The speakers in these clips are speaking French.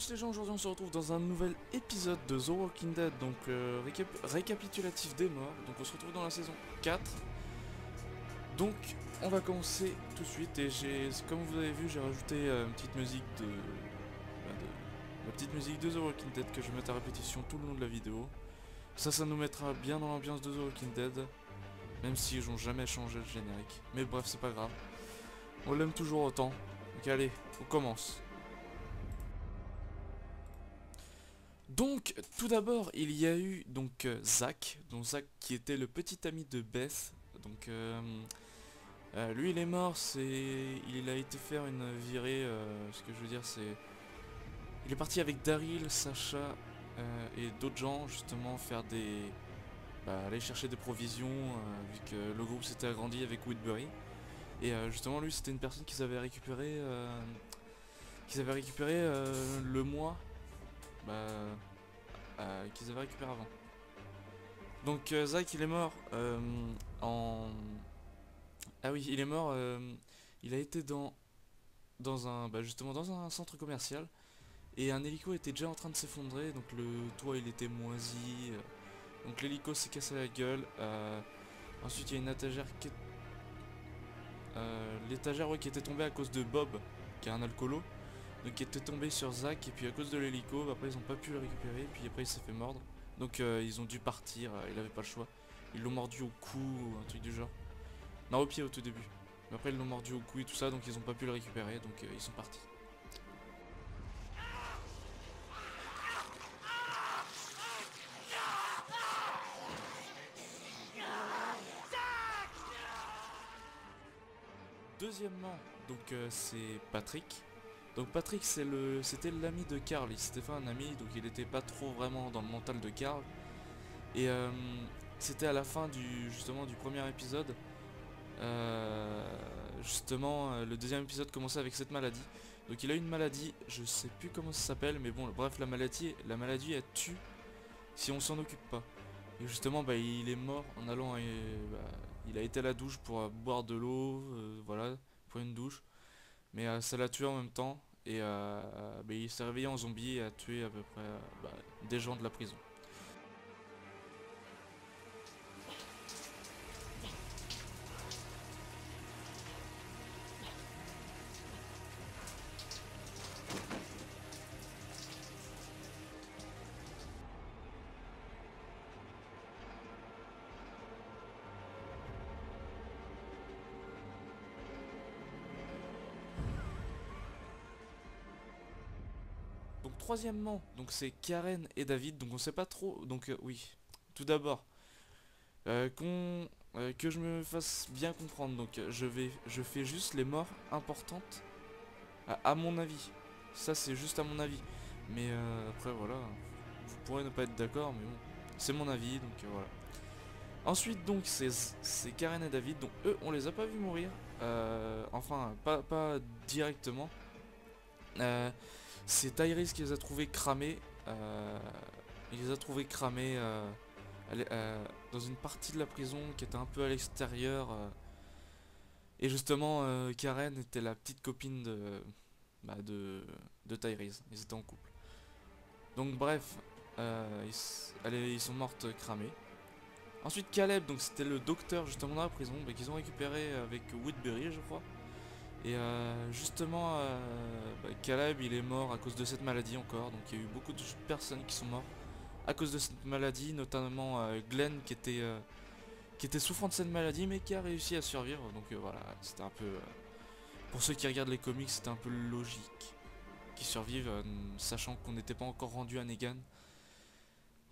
tous les gens, aujourd'hui on se retrouve dans un nouvel épisode de The Walking Dead, donc récapitulatif des morts, donc on se retrouve dans la saison 4. Donc on va commencer tout de suite et comme vous avez vu, j'ai rajouté une petite musique la petite musique de The Walking Dead que je vais mettre à répétition tout le long de la vidéo. Ça nous mettra bien dans l'ambiance de The Walking Dead, même si ils n'ont jamais changé le générique. Mais bref, c'est pas grave, on l'aime toujours autant. Donc allez, on commence. Donc, tout d'abord, il y a eu donc Zach, qui était le petit ami de Beth. Donc, lui, il est mort. Il a été faire une virée. Ce que je veux dire, c'est, il est parti avec Daryl, Sacha et d'autres gens justement faire aller chercher des provisions vu que le groupe s'était agrandi avec Woodbury. Et justement, lui, c'était une personne qu'ils avaient récupéré le mois. Bah, qu'ils avaient récupéré avant. Donc Zach il est mort en... Ah oui, il est mort, il a été dans un, justement dans un centre commercial et un hélico était déjà en train de s'effondrer, donc le toit il était moisi, donc l'hélico s'est cassé la gueule. Ensuite il y a une étagère l'étagère qui était tombée à cause de Bob, qui est un alcoolo, donc qui était tombé sur Zach et puis à cause de l'hélico, après ils ont pas pu le récupérer, puis après il s'est fait mordre. Donc ils ont dû partir, il avait pas le choix. Ils l'ont mordu au cou ou un truc du genre. Non, au pied au tout début. Mais après ils l'ont mordu au cou et tout ça, donc ils ont pas pu le récupérer, donc ils sont partis. Deuxièmement, donc c'est Patrick. Donc Patrick c'était l'ami de Carl, il s'était fait un ami, donc il était pas trop vraiment dans le mental de Carl. Et c'était à la fin justement du premier épisode. Le deuxième épisode commençait avec cette maladie. Donc il a une maladie, je sais plus comment ça s'appelle, mais bon, bref, la maladie elle tue si on s'en occupe pas. Et justement, il est mort en allant, il a été à la douche pour boire de l'eau, voilà, pour une douche. Mais ça l'a tué en même temps. Et il s'est réveillé en zombie et a tué à peu près des gens de la prison. Donc troisièmement, donc c'est Karen et David, donc on sait pas trop, donc oui. Tout d'abord, que je me fasse bien comprendre, donc je fais juste les morts importantes, à mon avis. Ça c'est juste à mon avis. Mais après voilà, vous pourrez ne pas être d'accord, mais bon, c'est mon avis, donc voilà. Ensuite donc c'est Karen et David, donc eux on les a pas vus mourir, enfin pas directement. C'est Tyrese qui les a trouvés cramés. Il les a trouvés cramés dans une partie de la prison qui était un peu à l'extérieur. Et justement, Karen était la petite copine de Tyrese. Ils étaient en couple. Donc bref, ils sont mortes cramées. Ensuite Caleb, donc c'était le docteur justement dans la prison, qu'ils ont récupéré avec Woodbury je crois. Et justement, Caleb il est mort à cause de cette maladie encore, donc il y a eu beaucoup de personnes qui sont mortes à cause de cette maladie, notamment Glenn qui était souffrant de cette maladie mais qui a réussi à survivre, donc voilà, c'était un peu... pour ceux qui regardent les comics, c'était un peu logique qu'ils survivent, sachant qu'on n'était pas encore rendu à Negan.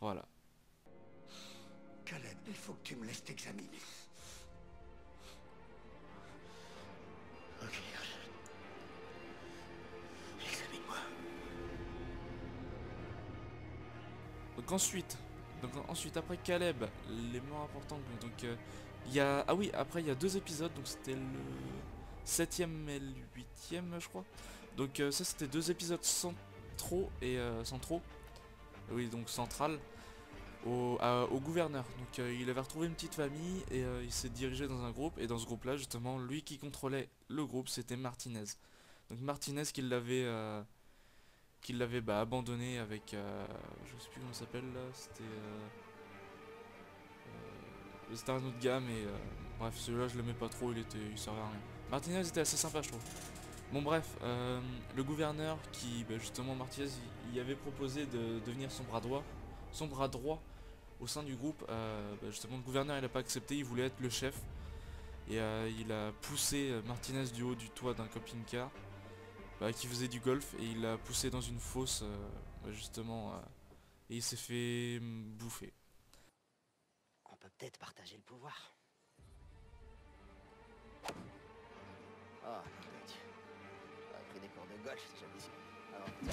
Voilà. Caleb, il faut que tu me laisses t'examiner. Ok, examine-moi. Donc ensuite après Caleb, les morts importantes, donc il y a... Ah oui, après il y a deux épisodes, donc c'était le 7ème et le 8ème je crois. Donc ça c'était deux épisodes centraux et centraux. Oui, donc central au gouverneur. Donc il avait retrouvé une petite famille et il s'est dirigé dans un groupe, et dans ce groupe là justement lui qui contrôlait le groupe c'était Martinez. Donc Martinez qu'il l'avait abandonné avec, je sais plus comment ça s'appelle là, c'était un autre gars, mais bref, celui-là je l'aimais pas trop, il servait à rien. Martinez était assez sympa, je trouve. Bon bref, le gouverneur qui, justement Martinez, il avait proposé de devenir son bras droit au sein du groupe. Justement le gouverneur il a pas accepté, il voulait être le chef. Et il a poussé Martinez du haut du toit d'un camping-car qui faisait du golf, et il l'a poussé dans une fosse justement, et il s'est fait bouffer. On peut peut-être partager le pouvoir. Oh, impec. J'aurais pris des cours de golf si j'avais su. Alors, tiens.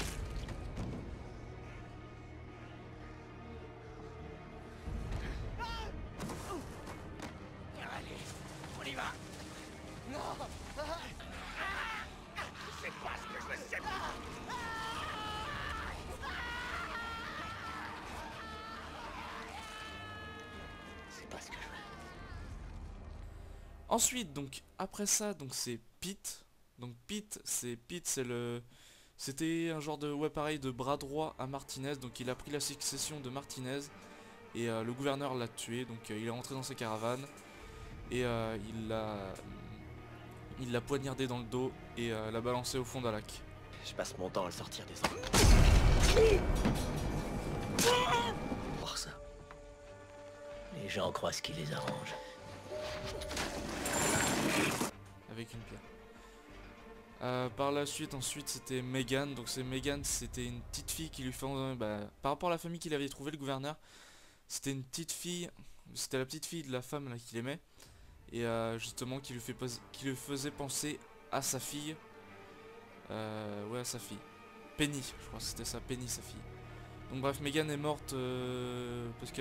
Allez, on y va. Non. C'est pas ce que je veux dire. C'est pas ce que je veux. Ensuite, donc après ça, donc c'est Pete. Donc c'était un genre de pareil de bras droit à Martinez. Donc il a pris la succession de Martinez, et le gouverneur l'a tué. Donc il est rentré dans sa caravane, et il l'a poignardé dans le dos et l'a balancé au fond d'un lac. Je passe mon temps à le sortir des angles. Pour ça. Les gens croient ce qui les arrange. Avec une pierre. Par la suite, ensuite, c'était Megan. Donc Megan, c'était une petite fille qui lui fait... par rapport à la famille qu'il avait trouvé, le gouverneur, c'était une petite fille... C'était la petite fille de la femme là qu'il aimait. Et justement, qui lui faisait penser à sa fille. Ouais, à sa fille. Penny, je crois que c'était ça, Penny, sa fille. Donc bref, Megan est morte parce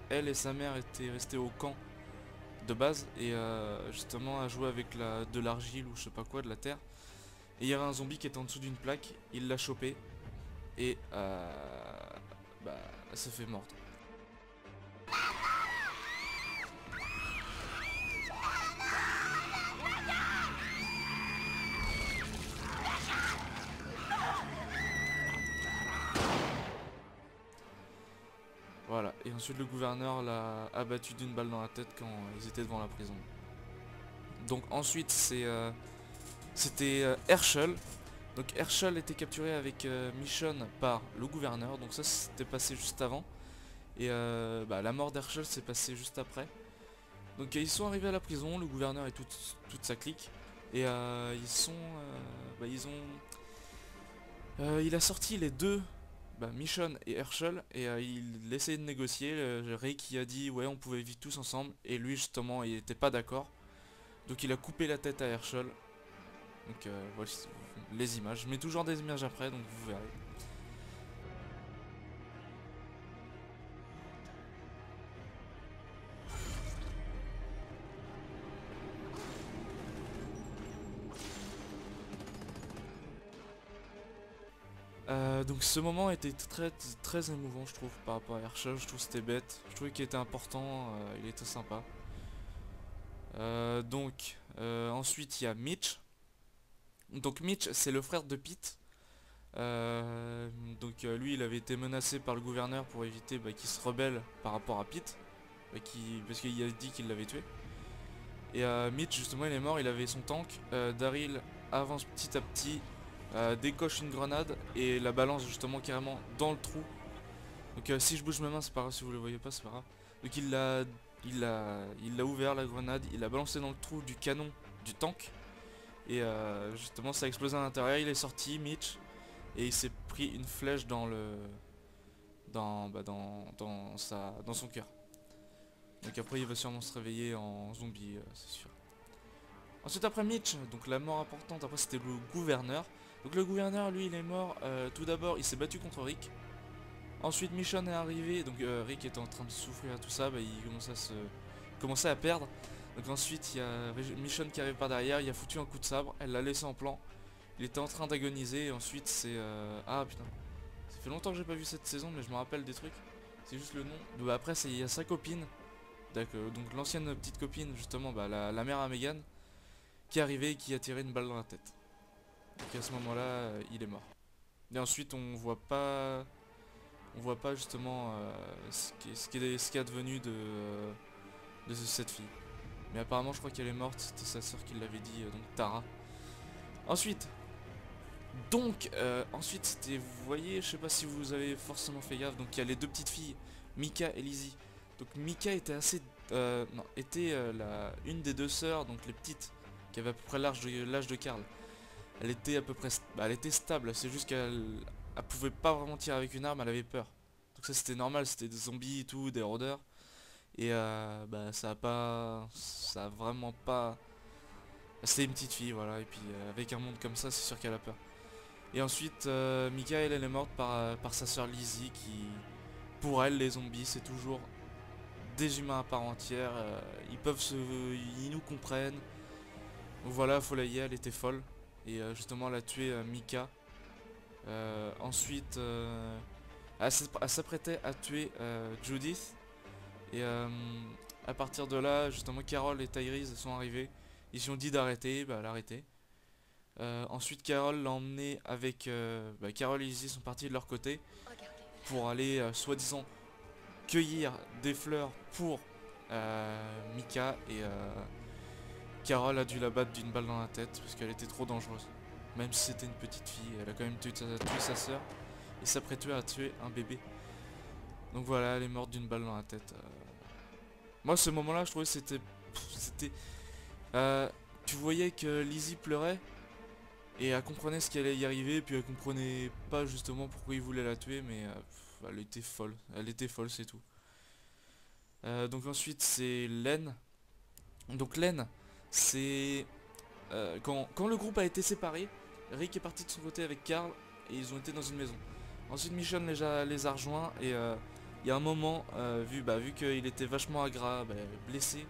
elle et sa mère étaient restées au camp de base, et justement a joué avec de l'argile ou je sais pas quoi, de la terre. Et il y avait un zombie qui était en dessous d'une plaque, il l'a chopé, et elle s'est fait mordre. Voilà, et ensuite le gouverneur l'a abattu d'une balle dans la tête quand ils étaient devant la prison. Donc ensuite c'était Herschel. Donc Herschel était capturé avec Michonne par le gouverneur, donc ça c'était passé juste avant. Et la mort d'Herschel s'est passée juste après. Donc ils sont arrivés à la prison, le gouverneur et toute sa clique. Et il a sorti les deux, Michonne et Herschel, et il essayait de négocier. Ray qui a dit ouais on pouvait vivre tous ensemble, et lui justement il était pas d'accord. Donc il a coupé la tête à Herschel. Donc voici les images, je mets toujours des images après, donc vous verrez. Donc ce moment était très émouvant, je trouve, par rapport à Herschel. Je trouve que c'était bête, je trouvais qu'il était important, il était sympa. Ensuite il y a Mitch. Donc Mitch c'est le frère de Pete. Lui il avait été menacé par le gouverneur pour éviter qu'il se rebelle par rapport à Pete, parce qu'il a dit qu'il l'avait tué. Et Mitch justement il est mort, il avait son tank. Daryl avance petit à petit, décoche une grenade et la balance justement carrément dans le trou. Donc si je bouge ma main c'est pas grave, si vous le voyez pas c'est pas grave. Donc il l'a ouvert la grenade, il l'a balancé dans le trou du canon du tank. Et justement ça a explosé à l'intérieur, il est sorti Mitch, et il s'est pris une flèche dans son cœur. Donc après il va sûrement se réveiller en zombie, c'est sûr. Ensuite après Mitch, donc la mort importante, après c'était le gouverneur. Donc le gouverneur lui il est mort, tout d'abord il s'est battu contre Rick. Ensuite Michonne est arrivé, donc Rick était en train de souffrir tout ça, il commençait à perdre. Donc ensuite il y a Michonne qui arrive par derrière, il a foutu un coup de sabre, elle l'a laissé en plan. Il était en train d'agoniser, et ensuite c'est... Ah putain, ça fait longtemps que j'ai pas vu cette saison, mais je me rappelle des trucs. C'est juste le nom. Après il y a sa copine, donc l'ancienne petite copine justement, la mère à Megan, qui est arrivée et qui a tiré une balle dans la tête. Donc à ce moment là il est mort. Et ensuite on voit pas justement ce qui est advenu de cette fille. Mais apparemment je crois qu'elle est morte, c'était sa soeur qui l'avait dit, donc Tara. Ensuite, ensuite c'était, vous voyez, je sais pas si vous avez forcément fait gaffe, donc il y a les deux petites filles, Mika et Lizzie. Donc Mika était non, était une des deux sœurs, donc les petites, qui avait à peu près l'âge de Karl. Elle était à peu près, elle était stable, c'est juste elle pouvait pas vraiment tirer avec une arme, elle avait peur. Donc ça c'était normal, c'était des zombies et tout, des rôdeurs. Et ça a vraiment pas. C'est une petite fille, voilà, et puis avec un monde comme ça, c'est sûr qu'elle a peur. Et ensuite, Mika, elle est morte par sa sœur Lizzie, qui, pour elle, les zombies, c'est toujours des humains à part entière. Ils nous comprennent. Donc voilà, faut la y aller, elle était folle. Et justement, elle a tué Mika. Ensuite, elle s'apprêtait à tuer Judith. Et à partir de là, justement, Carol et Tyrese sont arrivés. Ils se sont dit d'arrêter, bah elle a arrêté. Ensuite, Carol l'a emmené avec... Carol et Lizzie sont partis de leur côté pour aller, soi-disant, cueillir des fleurs pour Mika. Et Carol a dû la battre d'une balle dans la tête parce qu'elle était trop dangereuse. Même si c'était une petite fille, elle a quand même tué sa soeur et s'apprêtait à tuer un bébé. Donc voilà, elle est morte d'une balle dans la tête. Moi, ce moment-là, je trouvais c'était... tu voyais que Lizzie pleurait et elle comprenait ce qui allait y arriver, puis elle comprenait pas justement pourquoi il voulait la tuer, mais elle était folle. Elle était folle, c'est tout. Donc ensuite, c'est Len. Donc Len, c'est... quand le groupe a été séparé, Rick est parti de son côté avec Carl et ils ont été dans une maison. Ensuite, Michonne les a rejoints et il y a un moment, vu qu'il était vachement blessé,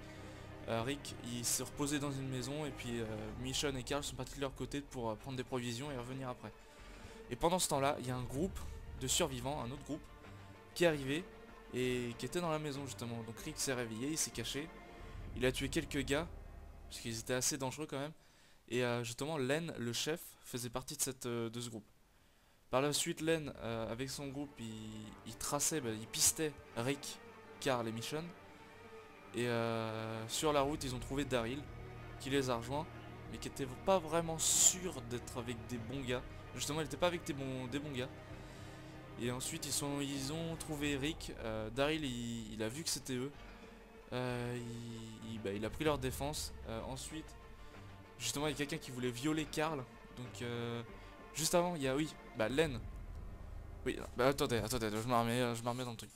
Rick il s'est reposé dans une maison et puis Michonne et Carl sont partis de leur côté pour prendre des provisions et revenir après. Et pendant ce temps-là, il y a un groupe de survivants, un autre groupe, qui est arrivé et qui était dans la maison justement. Donc Rick s'est réveillé, il s'est caché, il a tué quelques gars, parce qu'ils étaient assez dangereux quand même. Et justement, Len, le chef, faisait partie de ce groupe. Par la suite, Len, avec son groupe, il traçait, il pistait Rick, Carl et Michonne. Et sur la route, ils ont trouvé Daryl, qui les a rejoints, mais qui était pas vraiment sûr d'être avec des bons gars. Justement, il était pas avec des bons gars. Et ensuite, ils ont trouvé Rick. Daryl, il a vu que c'était eux. Il a pris leur défense. Ensuite, justement, il y a quelqu'un qui voulait violer Carl. Donc, juste avant, il y a, Len. Oui, attendez, je me remets dans le truc.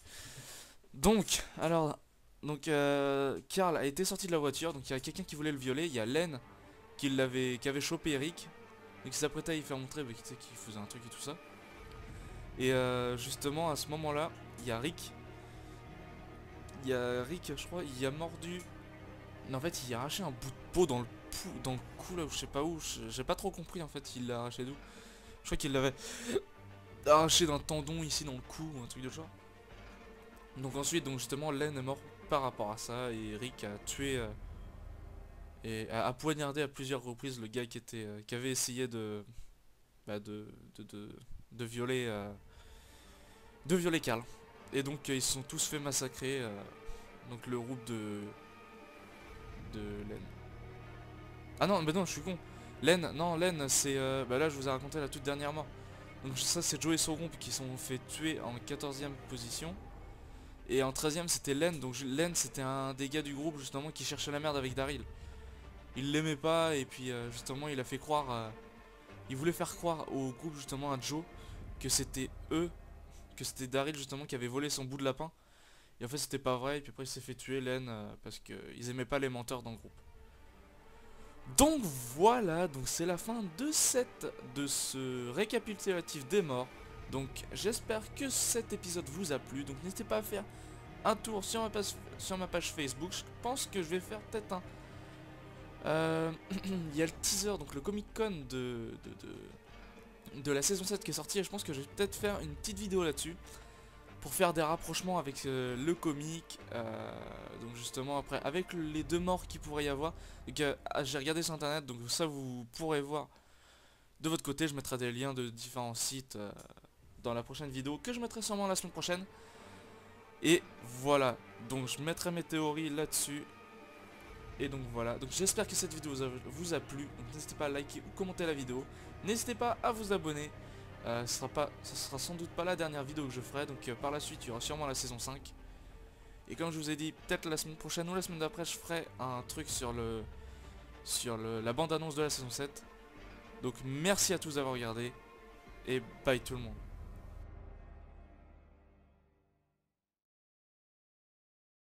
Donc, Carl a été sorti de la voiture. Donc, il y a quelqu'un qui voulait le violer. Il y a Len qui avait chopé Rick. Donc, il s'apprêtait à y faire montrer qu'il faisait un truc et tout ça. Et justement, à ce moment-là, il y a Rick. Je crois, il a mordu. Non, en fait, il a arraché un bout de peau dans le cou là, où je sais pas où. J'ai pas trop compris en fait, il l'a arraché d'où. Je crois qu'il l'avait arraché d'un tendon ici dans le cou ou un truc de genre. Donc ensuite, justement, Len est mort par rapport à ça et Rick a tué et a poignardé à plusieurs reprises le gars qui avait essayé de violer Carl. Et donc ils se sont tous fait massacrer. Donc le groupe de Len. Ah non, mais non, je suis con. Len, c'est... là, je vous ai raconté la toute dernière mort. Donc ça, c'est Joe et son groupe qui sont fait tuer en 14e position. Et en 13e, c'était Len. Donc Len, c'était un des gars du groupe, justement, qui cherchait la merde avec Daryl. Il l'aimait pas, et puis, justement, il a fait croire... il voulait faire croire au groupe, justement, à Joe, que c'était eux, que c'était Daryl, justement, qui avait volé son bout de lapin. Et en fait, c'était pas vrai, et puis après, il s'est fait tuer, Len, parce qu'ils aimaient pas les menteurs dans le groupe. Donc voilà, donc c'est la fin de ce récapitulatif des morts. Donc j'espère que cet épisode vous a plu. Donc n'hésitez pas à faire un tour sur ma page Facebook. Je pense que je vais faire peut-être un... il y a le teaser, donc le Comic Con de la saison 7 qui est sorti. Et je pense que je vais peut-être faire une petite vidéo là-dessus. Pour faire des rapprochements avec le comic, donc justement après avec les deux morts qu'il pourrait y avoir. J'ai regardé sur internet, donc ça vous pourrez voir de votre côté, je mettrai des liens de différents sites dans la prochaine vidéo que je mettrai sûrement la semaine prochaine. Et voilà, donc je mettrai mes théories là-dessus. Et donc voilà, donc j'espère que cette vidéo vous a plu. Donc n'hésitez pas à liker ou commenter la vidéo. N'hésitez pas à vous abonner. Ce sera sans doute pas la dernière vidéo que je ferai. Donc par la suite, il y aura sûrement la saison 5. Et comme je vous ai dit, peut-être la semaine prochaine ou la semaine d'après, je ferai un truc sur la bande-annonce de la saison 7. Donc merci à tous d'avoir regardé. Et bye tout le monde.